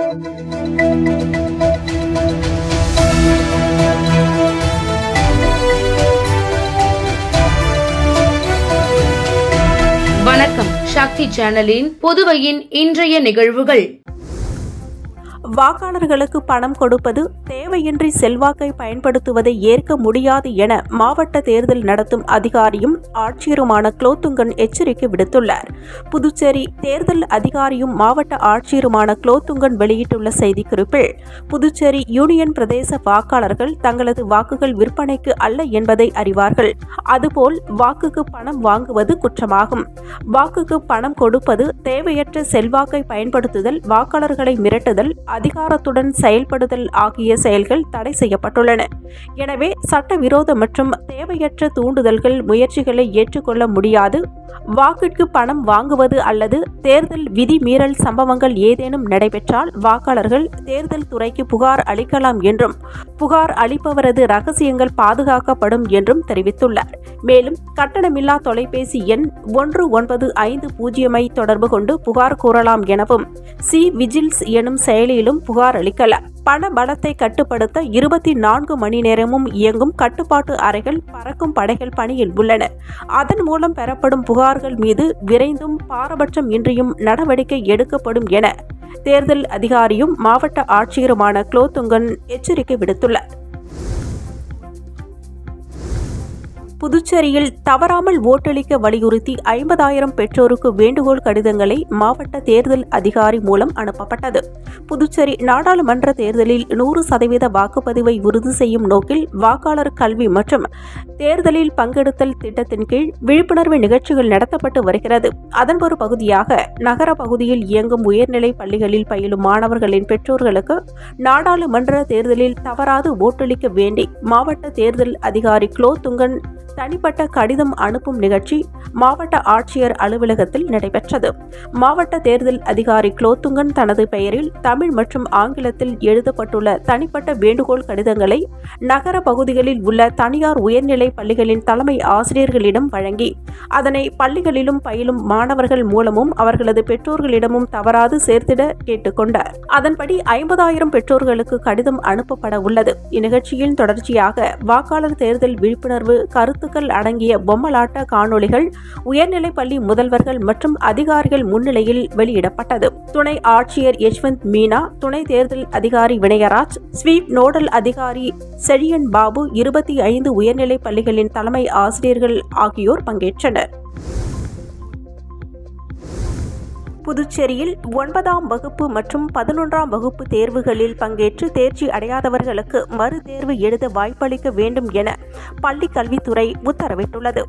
வணக்கம். சக்தி சேனலின் புதுவையின் இன்றைய நிகழ்வுகள். வாக்காளர்களுக்கு பணம் கொடுப்பது தேவையின்றி செல்வாக்கை பயன்படுத்துவதை ஏற்க முடியாது என மாவட்ட தேர்தல் நடத்தும் அதிகாரியும் ஆட்சியருமான குலோத்துங்கன் எச்சரிக்கை விடுத்துள்ளார். புதுச்சேரி தேர்தல் அதிகாரியும் மாவட்ட ஆட்சியருமான குலோத்துங்கன் வெளியிட்டுள்ள செய்திக்குறிப்பில், புதுச்சேரி யூனியன் பிரதேச வாக்காளர்கள் தங்களது வாக்குகள் விற்பனைக்கு அல்ல என்பதை அறிவார்கள். அதுபோல் வாக்குக்கு பணம் வாங்குவது குற்றமாகும். வாக்குக்கு பணம் கொடுப்பது, தேவையற்ற செல்வாக்கை பயன்படுத்துதல், வாக்காளர்களை மிரட்டுதல், அதிகாரத்துடன் செயல்படுதல் ஆகிய செயல்கள் தடை செய்யப்பட்டுள்ளன. எனவே சட்டவிரோத மற்றும் தேவையற்ற தூண்டுதல்கள் முயற்சிகளை ஏற்றுக்கொள்ள முடியாது. வாக்கிற்கு பணம் வாங்குவது அல்லது தேர்தல் விதி மீறல் சம்பவங்கள் ஏதேனும் நடைபெற்றால் வாக்காளர்கள் தேர்தல் துறைக்கு புகார் அளிக்கலாம் என்றும், புகார் அளிப்பவரது ரகசியங்கள் பாதுகாக்கப்படும் என்றும் தெரிவித்துள்ளார். மேலும் கட்டணமில்லா தொலைபேசி எண் 1950 தொடர்பு கொண்டு புகார் கூறலாம் எனவும், சி விஜில்ஸ் எனும் செயலியிலும் புகார் அளிக்கலாம். பண பலத்தை கட்டுப்படுத்த 24 மணி நேரமும் இயங்கும் கட்டுப்பாட்டு அறைகள், பறக்கும் படைகள் பணியில் உள்ளன. அதன் மூலம் பெறப்படும் புகார்கள் மீது விரைந்தும் பாரபட்சம் இன்றியும் நடவடிக்கை எடுக்கப்படும் என தேர்தல் அதிகாரியும் மாவட்ட ஆட்சியருமான குலோத்துங்கன் எச்சரிக்கை விடுத்துள்ளார். புதுச்சேரியில் தவறாமல் ஓட்டளிக்க வலியுறுத்தி 50,000 பெற்றோருக்கு வேண்டுகோள் கடிதங்களை மாவட்ட தேர்தல் அதிகாரி மூலம் அனுப்பப்பட்டது. புதுச்சேரி நாடாளுமன்ற தேர்தலில் 100% வாக்குப்பதிவை உறுதி செய்யும் நோக்கில் வாக்காளர் கல்வி மற்றும் தேர்தலில் பங்கெடுத்தல் திட்டத்தின் கீழ் விழிப்புணர்வு நிகழ்ச்சிகள் நடத்தப்பட்டு வருகிறது. அதன் ஒரு பகுதியாக நகர பகுதியில் இயங்கும் உயர்நிலை பள்ளிகளில் பயிலும் மாணவர்களின் பெற்றோர்களுக்கு நாடாளுமன்ற தேர்தலில் தவறாது ஓட்டளிக்க வேண்டி மாவட்ட தேர்தல் அதிகாரி குலோத்துங்கன் தனிப்பட்ட கடிதம் அனுப்பும் நிகழ்ச்சி மாவட்ட ஆட்சியர் அலுவலகத்தில் நடைபெற்றது. மாவட்ட தேர்தல் அதிகாரி குலோத்துங்கன் தனது பெயரில் தமிழ் மற்றும் ஆங்கிலத்தில் எழுதப்பட்டுள்ள தனிப்பட்ட வேண்டுகோள் கடிதங்களை நகர பகுதிகளில் உள்ள தனியார் உயர்நிலை பள்ளிகளின் தலைமை ஆசிரியர்களிடம் வழங்கி, அதனை பள்ளிகளிலும் பயிலும் மாணவர்கள் மூலமும் அவர்களது பெற்றோர்களிடமும் தவறாது சேர்த்திட கேட்டுக்கொண்டார். அதன்படி 50,000 பெற்றோர்களுக்கு கடிதம் அனுப்பப்பட உள்ளது. இந்நிகழ்ச்சியின் தொடர்ச்சியாக வாக்காளர் தேர்தல் விழிப்புணர்வு கருத்துக்கள் அடங்கிய பொம்மலாட்ட காணொளிகள் உயர்நிலை பள்ளி முதல்வர்கள் மற்றும் அதிகாரிகள் முன்னிலையில் வெளியிடப்பட்டது. துணை ஆட்சியர் யஷ்வந்த் மீனா, துணை தேர்தல் அதிகாரி வினயராஜ், ஸ்வீப் நோடல் அதிகாரி செழியன் பாபு, 25 உயர்நிலை பள்ளிகளின் தலைமை ஆசிரியர்கள் ஆகியோர் பங்கேற்றனர். புதுச்சேரியில் 9ஆம் வகுப்பு மற்றும் 11ஆம் வகுப்பு தேர்வுகளில் பங்கேற்று தேர்ச்சி அடையாதவர்களுக்கு மறுதேர்வு எழுத வாய்ப்பளிக்க வேண்டும் என பள்ளி கல்வித்துறை உத்தரவிட்டுள்ளது.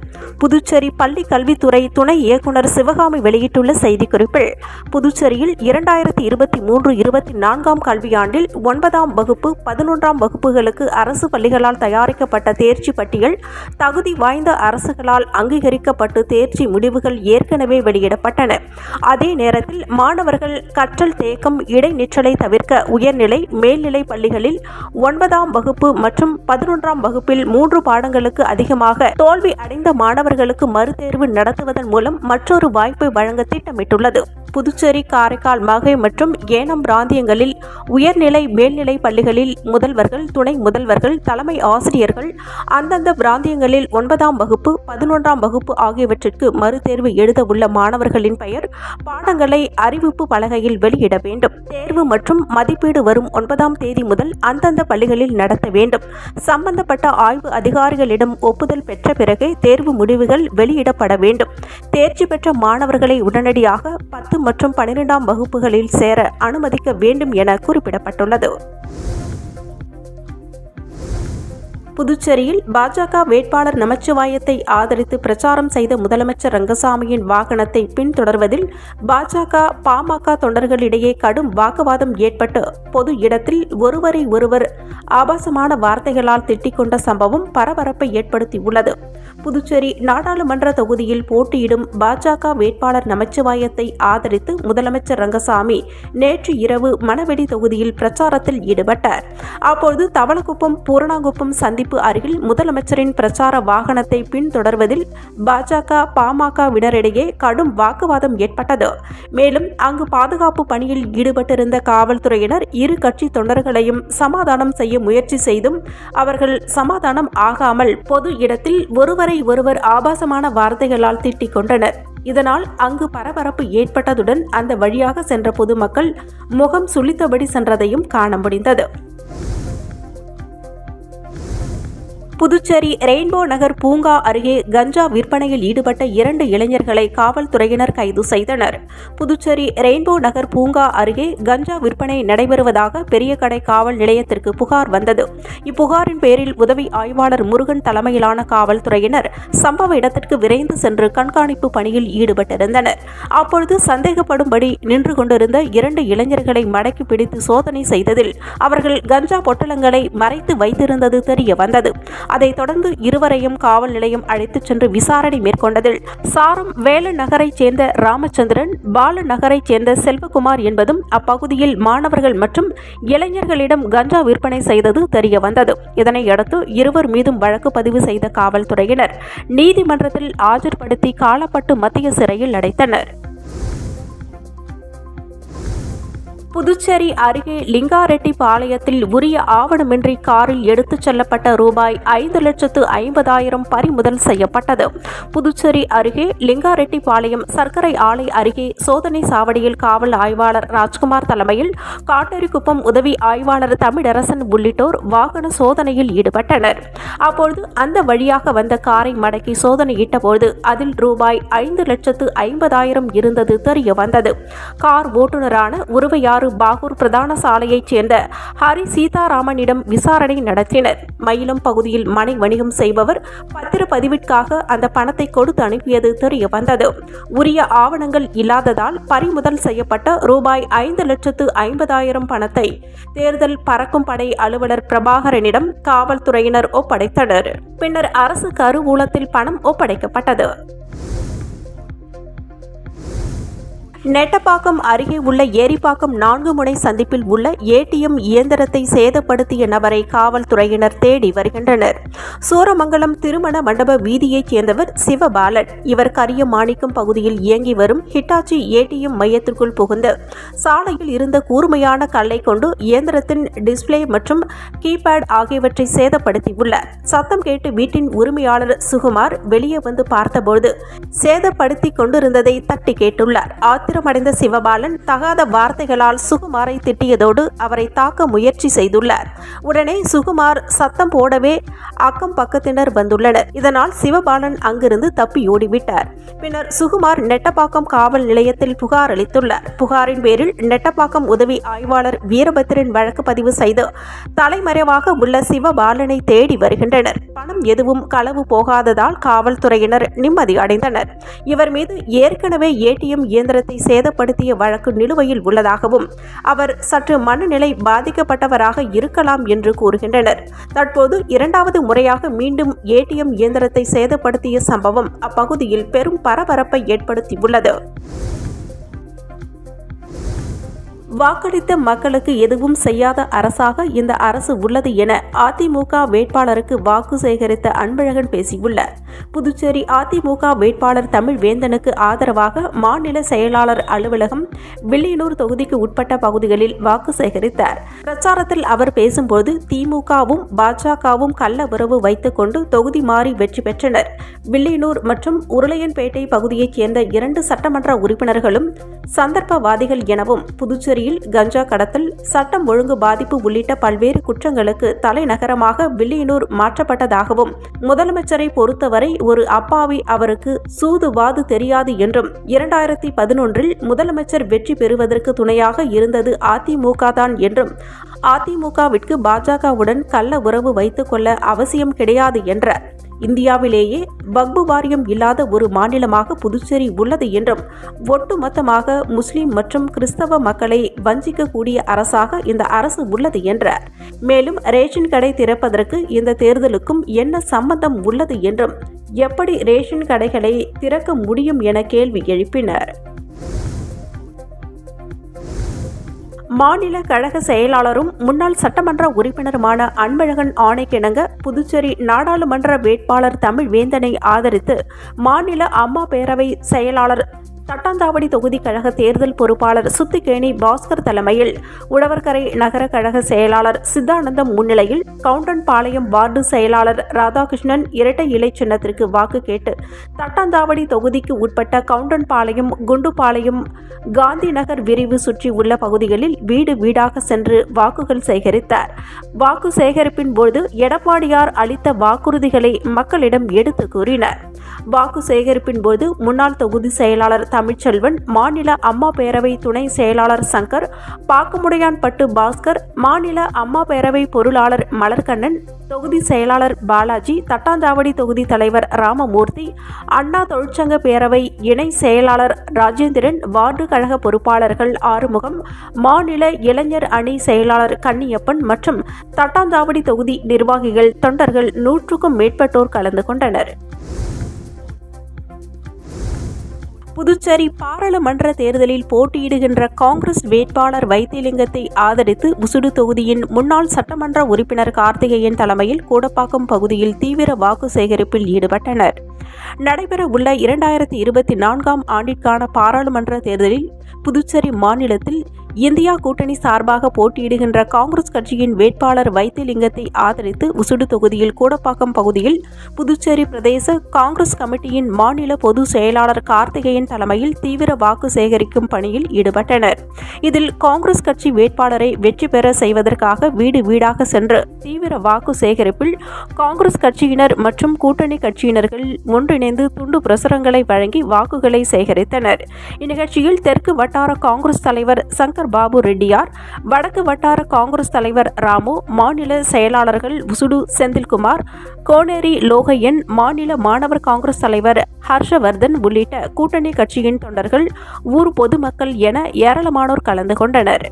புதுச்சேரி பள்ளி கல்வித்துறை துணை இயக்குநர் சிவகாமி வெளியிட்டுள்ள செய்திக்குறிப்பில், புதுச்சேரியில் 2023-24ஆம் கல்வியாண்டில் 9ஆம் வகுப்பு 11ஆம் வகுப்புகளுக்கு அரசு பள்ளிகளால் தயாரிக்கப்பட்ட தேர்ச்சி பட்டியல் தகுதி வாய்ந்த அரசுகளால் அங்கீகரிக்கப்பட்டு தேர்ச்சி முடிவுகள் ஏற்கனவே வெளியிடப்பட்டன. அதே நேரத்தில் மாணவர்கள் கற்றல் தேக்கம், இடைநிற்றலை தவிர்க்க உயர்நிலை, மேல்நிலை பள்ளிகளில் 9ஆம் வகுப்பு மற்றும் 11ஆம் வகுப்பில் 3 பாடங்களுக்கு அதிகமாக தோல்வி அடைந்த மாணவர்களுக்கு மறுதேர்வு நடத்துவதன் மூலம் மற்றொரு வாய்ப்பை வழங்க திட்டமிட்டுள்ளது. புதுச்சேரி, காரைக்கால், மகை மற்றும் ஏனம் பிராந்தியங்களில் உயர்நிலை, மேல்நிலை பள்ளிகளில் முதல்வர்கள், துணை முதல்வர்கள், தலைமை ஆசிரியர்கள் அந்தந்த பிராந்தியங்களில் 9ஆம் வகுப்பு, 11ஆம் வகுப்பு ஆகியவற்றிற்கு மறுதேர்வு எழுத உள்ள மாணவர்களின் பெயர், பாடங்களை அறிவிப்பு பலகையில் வெளியிட வேண்டும். தேர்வு மற்றும் மதிப்பீடு வரும் 9ஆம் தேதி முதல் அந்தந்த பள்ளிகளில் நடத்த வேண்டும். சம்பந்தப்பட்ட ஆய்வு அதிகாரிகளிடம் ஒப்புதல் பெற்ற பிறகே தேர்வு முடிவுகள் வெளியிடப்பட வேண்டும். தேர்ச்சி பெற்ற மாணவர்களை உடனடியாக 10 மற்றும் 12ஆம் வகுப்புகளில் சேர அனுமதிக்க வேண்டும் என குறிப்பிடப்பட்டுள்ளது. புதுச்சேரியில் பாஜக வேட்பாளர் நமச்சிவாயத்தை ஆதரித்து பிரச்சாரம் செய்த முதலமைச்சர் ரங்கசாமியின் வாகனத்தை பின்தொடர்வதில் பாஜக, பாமக தொண்டர்களிடையே கடும் வாக்குவாதம் ஏற்பட்டு பொது இடத்தில் ஒருவரை ஒருவர் ஆபாசமான வார்த்தைகளால் திட்டிக் கொண்ட சம்பவம் பரபரப்பை ஏற்படுத்தியுள்ளது. புதுச்சேரி நாடாளுமன்ற தொகுதியில் போட்டியிடும் பாஜக வேட்பாளர் நமச்சிவாயத்தை ஆதரித்து முதலமைச்சர் ரங்கசாமி நேற்று இரவு மணவெளி தொகுதியில் பிரச்சாரத்தில் ஈடுபட்டார். அப்போது தவளக்குப்பம் பூரணாங்குப்பம் சந்திப்பு அருகில் முதலமைச்சரின் பிரச்சார வாகனத்தை பின்தொடர்வதில் பாஜக பாமகவினரிடையே கடும் வாக்குவாதம் ஏற்பட்டது. மேலும் அங்கு பாதுகாப்பு பணியில் ஈடுபட்டிருந்த காவல்துறையினர் இரு கட்சி தொண்டர்களையும் சமாதானம் செய்ய முயற்சி செய்தும் அவர்கள் சமாதானம் ஆகாமல் பொது இடத்தில் ஒருவரை ஒருவர் ஆபாசமான வார்த்தைகளால் திட்டிக் கொண்டனர். இதனால் அங்கு பரபரப்பு ஏற்பட்டதுடன் அந்த வழியாக சென்ற பொதுமக்கள் முகம் சுளித்தபடி சென்றதையும் காண முடிந்தது. புதுச்சேரி ரெயின்போ நகர் பூங்கா அருகே கஞ்சா விற்பனையில் ஈடுபட்ட 2 இளைஞர்களை காவல்துறையினர் கைது செய்தனர். புதுச்சேரி ரெயின்போ நகர் பூங்கா அருகே கஞ்சா விற்பனை நடைபெறுவதாக பெரியகடை காவல் நிலையத்திற்கு புகார் வந்தது. இப்புகாரின் பேரில் உதவி ஆய்வாளர் முருகன் தலைமையிலான காவல்துறையினர் சம்பவ இடத்திற்கு விரைந்து சென்று கண்காணிப்பு பணியில் ஈடுபட்டிருந்தனர். அப்பொழுது சந்தேகப்படும்படி நின்று கொண்டிருந்த 2 இளைஞர்களை மடக்கி பிடித்து சோதனை செய்ததில் அவர்கள் கஞ்சா பொட்டலங்களை மறைத்து வைத்திருந்தது தெரிய வந்தது. அதைத் தொடர்ந்து இருவரையும் காவல் நிலையம் அழைத்துச் சென்று விசாரணை மேற்கொண்டதில் சாரம் வேல நகரைச் சேர்ந்த ராமச்சந்திரன், பால நகரைச் சேர்ந்த செல்வகுமார் என்பதும் அப்பகுதியில் மாணவர்கள் மற்றும் இளைஞர்களிடம் கஞ்சா விற்பனை செய்தது தெரிய வந்தது. இதனையடுத்து இருவர் மீதும் வழக்கு பதிவு செய்த காவல்துறையினர் நீதிமன்றத்தில் ஆஜர்படுத்தி காலப்பட்டு மத்திய சிறையில் அடைத்தனர். புதுச்சேரி அருகே லிங்காரெட்டிப்பாளையத்தில் உரிய ஆவணமின்றி காரில் எடுத்துச் செல்லப்பட்ட ரூபாய் 5,50,000 பறிமுதல் செய்யப்பட்டது. புதுச்சேரி அருகே லிங்காரெட்டிப்பாளையம் சர்க்கரை ஆலை அருகே சோதனை சாவடியில் காவல் ஆய்வாளர் ராஜ்குமார் தலைமையில் காட்டேரிக்குப்பம் உதவி ஆய்வாளர் தமிழரசன் உள்ளிட்டோர் வாகன சோதனையில் ஈடுபட்டனர். அப்பொழுது அந்த வழியாக வந்த காரை மடக்கி சோதனையிட்டபோது அதில் ரூபாய் 5,50,000 இருந்தது தெரிய வந்தது. கார் ஓட்டுநரான உருவையாறு பாகூர் பிரதான சாலையைச் சேர்ந்த ஹரி சீதாராமனிடம் விசாரணை நடத்தினர். மயிலம் பகுதியில் மனை வணிகம் செய்பவர் பத்திரப்பதிவிற்காக அந்த பணத்தை கொடுத்து அனுப்பியது தெரிய வந்தது. உரிய ஆவணங்கள் இல்லாததால் பறிமுதல் செய்யப்பட்ட ரூபாய் 5,50,000 பணத்தை தேர்தல் பறக்கும் படை அலுவலர் பிரபாகரனிடம் காவல்துறையினர் ஒப்படைத்தனர். பின்னர் அரசு கருவூலத்தில் பணம் ஒப்படைக்கப்பட்டது. நெட்டப்பாக்கம் அருகே உள்ள ஏரிப்பாக்கம் 4 முனை சந்திப்பில் உள்ள ஏடிஎம் இயந்திரத்தை சேதப்படுத்திய நபரை காவல்துறையினர் தேடி வருகின்றனர். சூரமங்கலம் திருமண மண்டப வீதியைச் சேர்ந்தவர் சிவபாலன். இவர் கரியமாணிக்கம் பகுதியில் இயங்கி வரும் ஹிட்டாச்சி ஏடிஎம் மையத்திற்குள் புகுந்து சாலையில் இருந்த கூர்மையான கல்லை கொண்டு இயந்திரத்தின் டிஸ்பிளே மற்றும் கீபேட் ஆகியவற்றை சேதப்படுத்தியுள்ளார். சத்தம் கேட்டு வீட்டின் உரிமையாளர் சுகுமார் வெளியே வந்து பார்த்தபோது சேதப்படுத்தி கொண்டிருந்ததை தட்டி கேட்டுள்ளார். ஆத்திரமடைந்த சிவபாலன் தகாத வார்த்தைகளால் சுகுமாரை திட்டியதோடு அவரை தாக்க முயற்சி செய்துள்ளார். உடனே சுகுமார் சத்தம் போடவே அக்கம் பக்கத்தினர் வந்துள்ளனர். இதனால் சிவபாலன் அங்கிருந்து தப்பி ஓடிவிட்டார். பின்னர் சுகுமார் நெட்டப்பாக்கம் காவல் நிலையத்தில் புகார் அளித்துள்ளார். புகாரின் பேரில் நெட்டப்பாக்கம் உதவி ஆய்வாளர் வீரபத்திரன் வழக்கு பதிவு செய்து தலைமறைவாக உள்ள சிவபாலனை தேடி வருகின்றனர். பணம் எதுவும் களவு போகாததால் காவல்துறையினர் நிம்மதி அடைந்தனர். இவர் மீது ஏற்கனவே ஏடிஎம் இயந்திரத்தை சேதப்படுத்திய வழக்கு நிலுவையில் உள்ளதாகவும் அவர் சற்று மனநிலை பாதிக்கப்பட்டவராக இருக்கலாம் என்று கூறுகின்றனர். தற்போது 2வது முறையாக மீண்டும் ஏடிஎம் இயந்திரத்தை சேதப்படுத்திய சம்பவம் அப்பகுதியில் பெரும் பரபரப்பை ஏற்படுத்தியுள்ளது. வாக்களித்த மக்களுக்கு எதுவும் செய்யாத அரசாக இந்த அரசு உள்ளது என அதிமுக வேட்பாளருக்கு வாக்கு சேகரித்த அன்பழகன் பேசியுள்ளார். புதுச்சேரி அதிமுக வேட்பாளர் தமிழ்வேந்தனுக்கு ஆதரவாக மாநில செயலாளர் அலுவலகம் வில்லியனூர் தொகுதிக்கு உட்பட்ட பகுதிகளில் வாக்கு சேகரித்தார். பிரச்சாரத்தில் அவர் பேசும்போது திமுகவும் பாஜகவும் கள்ள உறவு வைத்துக் கொண்டு தொகுதி மாறி வெற்றி பெற்றனர். வில்லியனூர் மற்றும் உருளையன்பேட்டை பகுதியைச் சேர்ந்த 2 சட்டமன்ற உறுப்பினர்களும் சந்தர்ப்பவாதிகள் எனவும் புதுச்சேரியில் கஞ்சா கடத்தல், சட்டம் ஒழுங்கு பாதிப்பு உள்ளிட்ட பல்வேறு குற்றங்களுக்கு தலைநகரமாக வில்லியனூர் மாற்றப்பட்டதாகவும் முதலமைச்சரை பொறுத்தவரை ஒரு அப்பாவி அவருக்கு சூதுவாது தெரியாது என்றும் 2011 முதலமைச்சர் வெற்றி பெறுவதற்கு துணையாக இருந்தது அதிமுக தான் என்றும் அதிமுகவிற்கு பாஜகவுடன் கள்ள உறவு வைத்துக் கொள்ள அவசியம் கிடையாது என்றார். இந்தியாவிலேயே வக்பு வாரியம் இல்லாத ஒரு மாநிலமாக புதுச்சேரி உள்ளது என்றும் ஒட்டுமொத்தமாக முஸ்லிம் மற்றும் கிறிஸ்தவ மக்களை வஞ்சிக்கக்கூடிய அரசாக இந்த அரசு உள்ளது என்றார். மேலும் ரேஷன் கடை திறப்பதற்கு இந்த தேர்தலுக்கும் என்ன சம்பந்தம் உள்ளது என்றும் எப்படி ரேஷன் கடைகளை திறக்க முடியும் என கேள்வி எழுப்பினர். மாநில கழக செயலாளரும் முன்னாள் சட்டமன்ற உறுப்பினருமான அன்பழகன் ஆணைக்கிணங்க புதுச்சேரி நாடாளுமன்ற வேட்பாளர் தமிழ்வேந்தனை ஆதரித்து மாநில அம்மா பேரவை செயலாளர் தட்டாஞ்சாவடி தொகுதி கழக தேர்தல் பொறுப்பாளர் சுத்திகேணி பாஸ்கர் தலைமையில் உழவர்கரை நகர கழக செயலாளர் சித்தானந்தம் முன்னிலையில் கவுண்டன்பாளையம் வார்டு செயலாளர் ராதாகிருஷ்ணன் இரட்டை இலை சின்னத்திற்கு வாக்கு கேட்டு தட்டாஞ்சாவடி தொகுதிக்கு உட்பட்ட கவுண்டன்பாளையம், குண்டுபாளையம், காந்தி நகர் விரிவு சுற்றி உள்ள பகுதிகளில் வீடு வீடாக சென்று வாக்குகள் சேகரித்தார். வாக்கு சேகரிப்பின் போது எடப்பாடியார் அளித்த வாக்குறுதிகளை மக்களிடம் எடுத்து கூறினார். வாக்கு சேகரிப்பின் போது முன்னாள் தொகுதி செயலாளர் தமிழ்ச்செல்வன், மாநில அம்மா பேரவை துணை செயலாளர் சங்கர், பாக்கமுடையான்பட்டு பாஸ்கர், மாநில அம்மா பேரவை பொருளாளர் மலர்கண்ணன், தொகுதி செயலாளர் பாலாஜி, தட்டாஞ்சாவடி தொகுதி தலைவர் ராமமூர்த்தி, அண்ணா தொழிற்சங்க பேரவை இணை செயலாளர் ராஜேந்திரன், வார்டு கழக பொறுப்பாளர்கள் ஆறுமுகம், மாநில இளைஞர் அணி செயலாளர் கன்னியப்பன் மற்றும் தட்டாஞ்சாவடி தொகுதி நிர்வாகிகள், தொண்டர்கள் 100க்கும் மேற்பட்டோர் கலந்து கொண்டனர். புதுச்சேரி பாராளுமன்ற தேர்தலில் போட்டியிடுகின்ற காங்கிரஸ் வேட்பாளர் வைத்திலிங்கத்தை ஆதரித்து உசுடு தொகுதியின் முன்னாள் சட்டமன்ற உறுப்பினர் கார்த்திகேயன் தலைமையில் கூடப்பாக்கம் பகுதியில் தீவிர வாக்கு சேகரிப்பில் ஈடுபட்டனர். நடைபெற உள்ள 2024ஆம் ஆண்டிற்கான பாராளுமன்ற தேர்தலில் புதுச்சேரி மாநிலத்தில் இந்தியா கூட்டணி சார்பாக போட்டியிடுகின்ற காங்கிரஸ் கட்சியின் வேட்பாளர் வைத்திலிங்கத்தை ஆதரித்து உசுடு தொகுதியில் கூடப்பாக்கம் பகுதியில் புதுச்சேரி பிரதேச காங்கிரஸ் கமிட்டியின் மாநில பொது செயலாளர் கார்த்திகேயன் தலைமையில் தீவிர வாக்கு சேகரிக்கும் பணியில் ஈடுபட்டனர். இதில் காங்கிரஸ் கட்சி வேட்பாளரை வெற்றி பெற செய்வதற்காக வீடு வீடாக சென்று தீவிர வாக்கு சேகரிப்பில் காங்கிரஸ் கட்சியினர் மற்றும் கூட்டணி கட்சியினர்கள் ஒன்றிணைந்து துண்டு பிரசுரங்களை வழங்கி வாக்குகளை சேகரித்தனர். இந்நிகழ்ச்சியில் தெற்கு வட்டார காங்கிரஸ் தலைவர் சங்கர் பாபு ரெட்டியார், வடக்கு வட்டார காங்கிரஸ் தலைவர் ராமு, மாநில செயலாளர்கள் உசுடு செந்தில்குமார், கோனேரி லோகையன், மாநில மாணவர் காங்கிரஸ் தலைவர் ஹர்ஷவர்தன் உள்ளிட்ட கூட்டணி கட்சியின் தொண்டர்கள், ஊர் பொதுமக்கள் என ஏராளமானோர் கலந்து கொண்டனர்.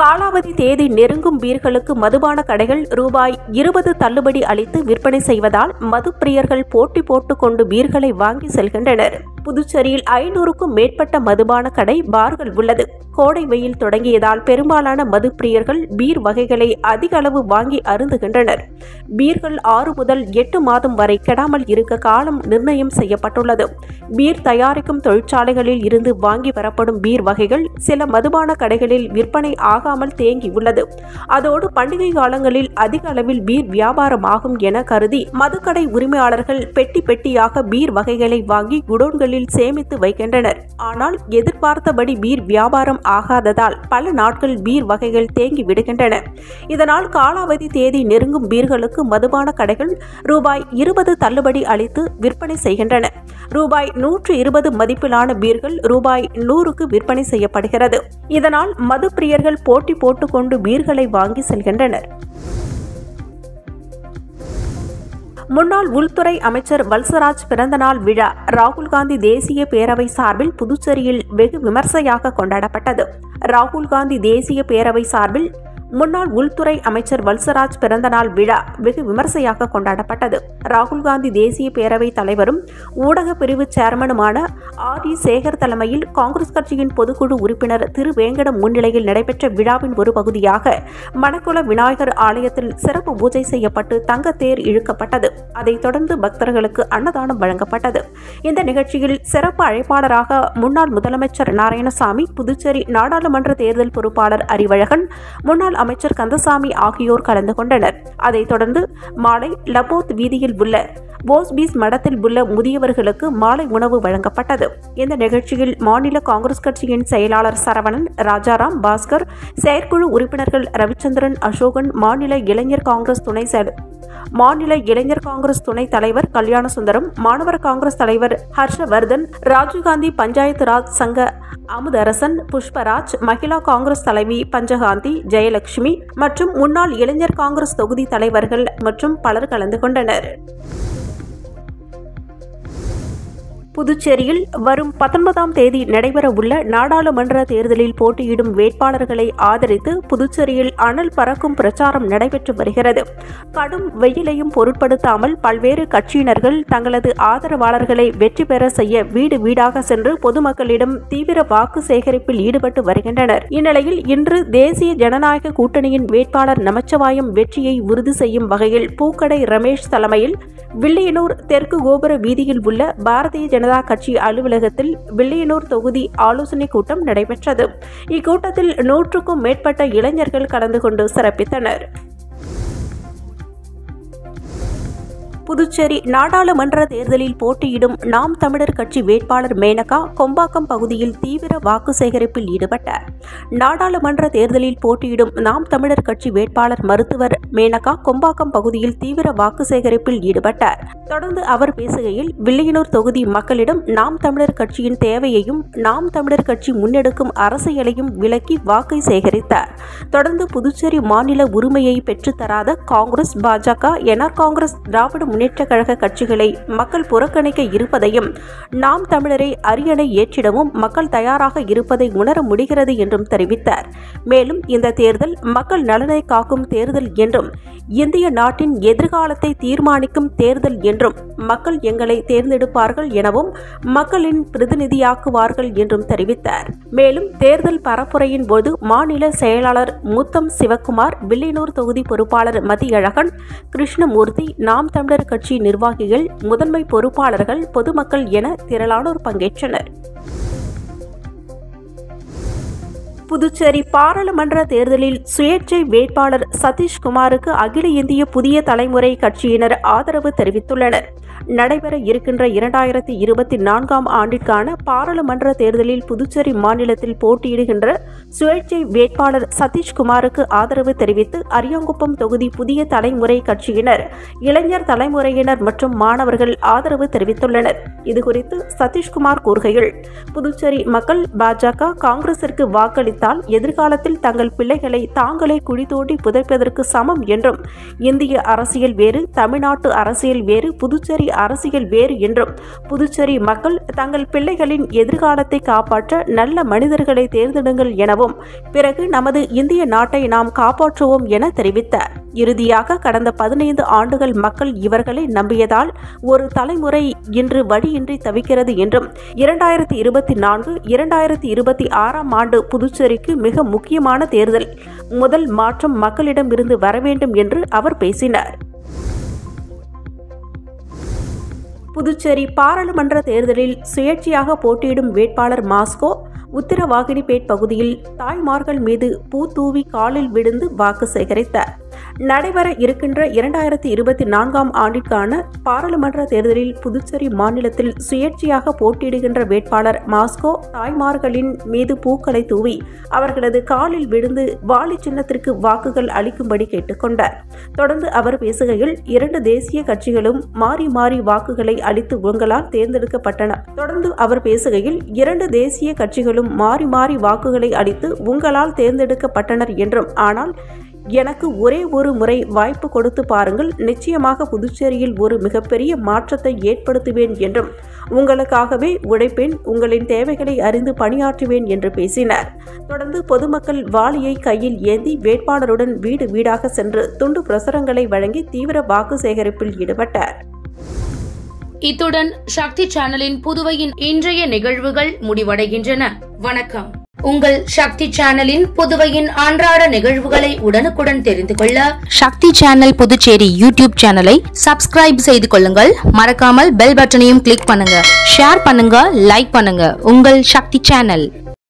காலாவதி தேதி நெருங்கும் பீர்களுக்கு மதுபான கடைகள் ரூபாய் 20 தள்ளுபடி அளித்து விற்பனை செய்வதால் மதுப்பிரியர்கள் போட்டி போட்டுக் கொண்டு பீர்களை வாங்கி செல்கின்றனர். புதுச்சேரியில் 500க்கும் மேற்பட்ட மதுபான கடை பார்கள் உள்ளது. கோடை வெயில் தொடங்கியதால் பெரும்பாலான மதுப்பிரியர்கள் பீர் வகைகளை அதிக அளவு வாங்கி அருந்துகின்றனர். பீர்கள் 6 முதல் 8 மாதம் வரை கெடாமல் இருக்க காலம் நிர்ணயம் செய்யப்பட்டுள்ளது. பீர் தயாரிக்கும் தொழிற்சாலைகளில் இருந்து வாங்கி வரப்படும் பீர் வகைகள் சில மதுபான கடைகளில் விற்பனை ஆகாமல் தேங்கி உள்ளது. அதோடு பண்டிகை காலங்களில் அதிக அளவில் பீர் வியாபாரமாகும் என கருதி மதுக்கடை உரிமையாளர்கள் பெட்டி பெட்டியாக பீர் வகைகளை வாங்கி குடோன்களில் சேமித்து வைக்கின்றனர். ஆனால் எதிர்பார்த்தபடி பீர் வியாபாரம் ஆகாததால் பல நாட்கள் பீர் வகைகள் தேங்கி விடுகின்றன. இதனால் காலாவதி தேதி நெருங்கும் பீர்களுக்கு மதுபான கடைகள் ரூபாய் 20 தள்ளுபடி அளித்து விற்பனை செய்கின்றன. ரூபாய் 120 மதிப்பிலான பீர்கள் ரூபாய் 100க்கு விற்பனை செய்யப்படுகிறது. இதனால் மது பிரியர்கள் போட்டி போட்டுக்கொண்டு பீர்களை வாங்கி செல்கின்றனர். முன்னாள் உள்துறை அமைச்சர் வல்சராஜ் பிறந்தநாள் விழா ராகுல் காந்தி தேசிய பேரவை சார்பில் புதுச்சேரியில் வெகு விமர்சையாக கொண்டாடப்பட்டது. ராகுல் காந்தி தேசிய பேரவை சார்பில் முன்னாள் உள்துறை அமைச்சர் வல்சராஜ் பிறந்தநாள் விழா வெகு விமர்சையாக கொண்டாடப்பட்டது. ராகுல் காந்தி தேசிய பேரவை தலைவரும் ஊடக பிரிவு சேர்மனுமான ஆர்.டி. சேகர் தலைமையில் காங்கிரஸ் கட்சியின் பொதுக்குழு உறுப்பினர் திரு வேங்கடம் முன்னிலையில் நடைபெற்ற விழாவின் ஒரு பகுதியாக மணக்குள விநாயகர் ஆலயத்தில் சிறப்பு பூஜை செய்யப்பட்டு தங்கத்தேர் இழுக்கப்பட்டது. அதைத் தொடர்ந்து பக்தர்களுக்கு அன்னதானம் வழங்கப்பட்டது. இந்த நிகழ்ச்சியில் சிறப்பு அழைப்பாளராக முன்னாள் முதலமைச்சர் நாராயணசாமி, புதுச்சேரி நாடாளுமன்ற தேர்தல் பொறுப்பாளர் அறிவழகன், முன்னாள் அமைச்சர் கந்தசாமி ஆகியோர் கலந்து கொண்டனர். அதைத் தொடர்ந்து மாலை லபோத் வீதியில் உள்ள போஸ்பீஸ் மடத்தில் உள்ள முதியவர்களுக்கு மாலை உணவு வழங்கப்பட்டது. இந்த நிகழ்ச்சியில் மாநில காங்கிரஸ் கட்சியின் செயலாளர் சரவணன், ராஜாராம், பாஸ்கர், செயற்குழு உறுப்பினர்கள் ரவிச்சந்திரன், அசோகன், மாநில இளைஞர் காங்கிரஸ் துணை மாநில இளைஞர் காங்கிரஸ் துணைத் தலைவர் கல்யாணசுந்தரம், மாணவர் காங்கிரஸ் தலைவர் ஹர்ஷவர்தன், ராஜீவ்காந்தி பஞ்சாயத்து ராஜ் சங்க அமுதரசன், புஷ்பராஜ், மகிழா காங்கிரஸ் தலைவி பஞ்சகாந்தி, ஜெயலட்சுமி மற்றும் முன்னாள் இளைஞர் காங்கிரஸ் தொகுதி தலைவர்கள் மற்றும் பலர் கலந்து கொண்டனர். புதுச்சேரியில் வரும் 19ஆம் தேதி நடைபெறவுள்ள நாடாளுமன்ற தேர்தலில் போட்டியிடும் வேட்பாளர்களை ஆதரித்து புதுச்சேரியில் அனல் பறக்கும் பிரச்சாரம் நடைபெற்று வருகிறது. கடும் வெயிலையும் பொருட்படுத்தாமல் பல்வேறு கட்சியினர்கள் தங்களது ஆதரவாளர்களை வெற்றி பெற செய்ய வீடு வீடாக சென்று பொதுமக்களிடம் தீவிர வாக்கு சேகரிப்பில் ஈடுபட்டு வருகின்றனர். இந்நிலையில் இன்று தேசிய ஜனநாயக கூட்டணியின் வேட்பாளர் நமச்சிவாயம் வெற்றியை உறுதி செய்யும் வகையில் பூக்கடை ரமேஷ் தலைமையில் வில்லியனூர் தெற்கு கோபுர வீதியில் உள்ள பாரதிய ஜனதா கட்சி அலுவலகத்தில் வில்லியனூர் தொகுதி ஆலோசனைக் கூட்டம் நடைபெற்றது. இக்கூட்டத்தில் 100க்கும் மேற்பட்ட இளைஞர்கள் கலந்து கொண்டு சிறப்பித்தனர். புதுச்சேரி நாடாளுமன்ற தேர்தலில் போட்டியிடும் நாம் தமிழர் கட்சி வேட்பாளர் மேனகா கொம்பாக்கம் பகுதியில் தீவிர வாக்கு சேகரிப்பில் ஈடுபட்டார். நாடாளுமன்ற தேர்தலில் போட்டியிடும் நாம் தமிழர் கட்சி வேட்பாளர் மருத்துவர் மேனகா கொம்பாக்கம் பகுதியில் தீவிர வாக்கு சேகரிப்பில் ஈடுபட்டார். தொடர்ந்து அவர் பேசுகையில், வில்லியனூர் தொகுதி மக்களிடம் நாம் தமிழர் கட்சியின் தேவையையும் நாம் தமிழர் கட்சி முன்னெடுக்கும் அரசியலையும் விளக்கி வாக்கை சேகரித்தார். தொடர்ந்து புதுச்சேரி மாநில உரிமையை பெற்றுத்தராத காங்கிரஸ், பாஜக, என்ஆர் காங்கிரஸ், திராவிட முன்னேற்ற கழக கட்சிகளை மக்கள் புறக்கணிக்க இருப்பதையும் நாம் தமிழரை அரியணை ஏற்றிடவும் மக்கள் தயாராக இருப்பதை உணர முடிகிறது என்றும் தெரிவித்தார். மேலும் இந்த தேர்தல் மக்கள் நலனை காக்கும் தேர்தல் என்றும் இந்திய நாட்டின் எதிர்காலத்தை தீர்மானிக்கும் தேர்தல் என்றும் மக்கள் எங்களை தேர்ந்தெடுப்பார்கள் எனவும் மக்களின் பிரதிநிதியாக்குவார்கள் என்றும் தெரிவித்தார். மேலும் தேர்தல் பரப்புரையின் போது மாநில செயலாளர் முத்தம் சிவக்குமார், வில்லியனூர் தொகுதி பொறுப்பாளர் மதியழகன், கிருஷ்ணமூர்த்தி, நாம் தமிழர் கட்சி நிர்வாகிகள், முதன்மை பொறுப்பாளர்கள், பொதுமக்கள் என திரளானோர் பங்கேற்றனர். புதுச்சேரி பாராளுமன்ற தேர்தலில் சுயேட்சை வேட்பாளர் சதீஷ்குமாருக்கு அகில இந்திய புதிய தலைமுறை கட்சியினர் ஆதரவு தெரிவித்துள்ளனர். நடைபெற இருக்கின்ற 2024ஆம் ஆண்டிற்கான பாராளுமன்ற தேர்தலில் புதுச்சேரி மாநிலத்தில் போட்டியிடுகின்ற சுயேட்சை வேட்பாளர் சதீஷ்குமாருக்கு ஆதரவு தெரிவித்து அரியாங்குப்பம் தொகுதி புதிய தலைமுறை கட்சியினர், இளைஞர் தலைமுறையினர் மற்றும் மாணவர்கள் ஆதரவு தெரிவித்துள்ளனர். இதுகுறித்து சதீஷ்குமார் கூறுகையில், புதுச்சேரி மக்கள் பாஜக, காங்கிரசிற்கு வாக்களித்தால் எதிர்காலத்தில் தங்கள் பிள்ளைகளை தாங்களே குழி தோண்டி புதைப்பதற்கு சமம் என்றும், இந்திய அரசியல் வேறு, தமிழ்நாட்டு அரசியல் வேறு, புதுச்சேரி அரசியல் வேறு என்றும், புதுச்சேரி மக்கள் தங்கள் பிள்ளைகளின் எதிர்காலத்தை காப்பாற்ற நல்ல மனிதர்களை தேர்ந்தெடுங்கள் எனவும், பிறகு நமது இந்திய நாட்டை நாம் காப்பாற்றுவோம் என தெரிவித்தார். இறுதியாக கடந்த 15 ஆண்டுகள் மக்கள் இவர்களை நம்பியதால் ஒரு தலைமுறை இன்று வழியின்றி தவிக்கிறது என்றும், 2024, 2026ஆம் ஆண்டு புதுச்சேரிக்கு மிக முக்கியமான தேர்தல், முதல் மாற்றம் மக்களிடமிருந்து வர வேண்டும் என்று அவர் பேசினார். புதுச்சேரி பாராளுமன்ற தேர்தலில் சுயேட்சையாக போட்டியிடும் வேட்பாளர் மாஸ்கோ உத்திரவாகினிபேட் பகுதியில் தாய்மார்கள் மீது பூ தூவி காலில் விழுந்து வாக்கு சேகரித்தார். நடைபெற இருக்கின்ற 2024ஆம் ஆண்டிற்கான பாராளுமன்ற தேர்தலில் புதுச்சேரி மாநிலத்தில் சுயேட்சையாக போட்டியிடுகின்ற வேட்பாளர் மாஸ்கோ தாய்மார்களின் மீது பூக்களை தூவி அவர்களது காலில் விழுந்து வாலி சின்னத்திற்கு வாக்குகள் அளிக்கும்படி கேட்டுக்கொண்டார். தொடர்ந்து அவர் பேசுகையில், 2 தேசிய கட்சிகளும் மாறி மாறி வாக்குகளை அளித்து உங்களால் தேர்ந்தெடுக்கப்பட்டன. தொடர்ந்து அவர் பேசுகையில், 2 தேசிய கட்சிகளும் மாறி மாறி வாக்குகளை அளித்து உங்களால் தேர்ந்தெடுக்கப்பட்டனர் என்றும், ஆனால் எனக்கு ஒரே ஒரு முறை வாய்ப்பு கொடுத்து பாருங்கள், நிச்சயமாக புதுச்சேரியில் ஒரு மிகப்பெரிய மாற்றத்தை ஏற்படுத்துவேன் என்றும், உங்களுக்காகவே உழைப்பேன், உங்களின் தேவைகளை அறிந்து பணியாற்றுவேன் என்று பேசினார். தொடர்ந்து பொதுமக்கள் வாளியை கையில் ஏந்தி வேட்பாளருடன் வீடு வீடாக சென்று துண்டு பிரசுரங்களை வழங்கி தீவிர வாக்கு சேகரிப்பில் ஈடுபட்டார். இத்துடன் சக்தி சேனலின் புதுவையின் இன்றைய நிகழ்வுகள் முடிவடைகின்றன. வணக்கம். உங்கள் சக்தி சேனலின் புதுவையின் அன்றாட நிகழ்வுகளை உடனுக்குடன் தெரிந்து கொள்ள சக்தி சேனல் புதுச்சேரி யூடியூப் சேனலை சப்ஸ்கிரைப் செய்து கொள்ளுங்கள். மறக்காமல் பெல் பட்டனையும் கிளிக் பண்ணுங்க, ஷேர் பண்ணுங்க, லைக் பண்ணுங்க. உங்கள் சக்தி சேனல்.